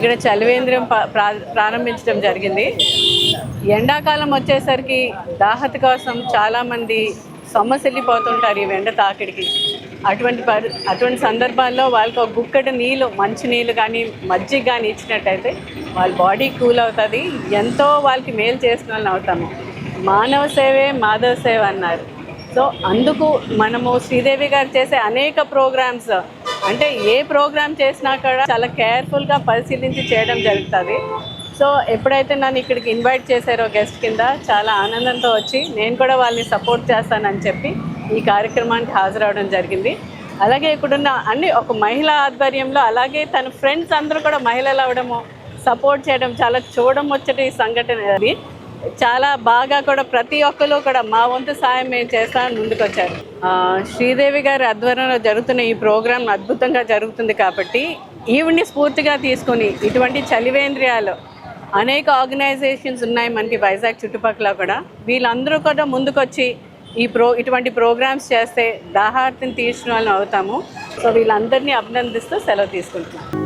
ఇక్కడ చలివేంద్రం ప్రారంభించడం జరిగింది. ఎండాకాలం వచ్చేసరికి దాహత కోసం చాలామంది సొమ్మసిల్లిపోతుంటారు ఈ ఎండ తాకిడికి. అటువంటి సందర్భాల్లో వాళ్ళకి ఒక గుక్కటి నీళ్ళు, మంచి నీళ్ళు కానీ మజ్జిగ కానీ ఇచ్చినట్టయితే వాళ్ళ బాడీ కూల్ అవుతుంది. ఎంతో వాళ్ళకి మేలు చేసిన వాళ్ళని అవుతాము. మానవ సేవే మాధవ సేవ అన్నారు. సో అందుకు మనము శ్రీదేవి గారు చేసే అనేక ప్రోగ్రామ్స్, అంటే ఏ ప్రోగ్రామ్ చేసినా కూడా చాలా కేర్ఫుల్గా పరిశీలించి చేయడం జరుగుతుంది. సో ఎప్పుడైతే నన్ను ఇక్కడికి ఇన్వైట్ చేశారో గెస్ట్ కింద చాలా ఆనందంతో వచ్చి నేను కూడా వాళ్ళని సపోర్ట్ చేస్తానని చెప్పి ఈ కార్యక్రమానికి హాజరవడం జరిగింది. అలాగే ఇక్కడున్న అన్ని ఒక మహిళ ఆధ్వర్యంలో, అలాగే తన ఫ్రెండ్స్ అందరూ కూడా మహిళలు అవ్వడము, సపోర్ట్ చేయడం చాలా చూడడం వచ్చేటి సంఘటన. అది చాలా బాగా కూడా ప్రతి ఒక్కరు కూడా మా వంతు సాయం మేము చేస్తామని ముందుకొచ్చారు. శ్రీదేవి గారి ఆధ్వర్యంలో జరుగుతున్న ఈ ప్రోగ్రాం అద్భుతంగా జరుగుతుంది కాబట్టి ఈవిడ్ని స్ఫూర్తిగా తీసుకొని ఇటువంటి చలివేంద్రియాలు అనేక ఆర్గనైజేషన్స్ ఉన్నాయి మనకి వైజాగ్ చుట్టుపక్కల కూడా. వీళ్ళందరూ కూడా ముందుకొచ్చి ఇటువంటి ప్రోగ్రామ్స్ చేస్తే దాహార్తిని తీర్చిన వాళ్ళని అవుతాము. సో వీళ్ళందరినీ అభినందిస్తూ సెలవు తీసుకుంటున్నాను.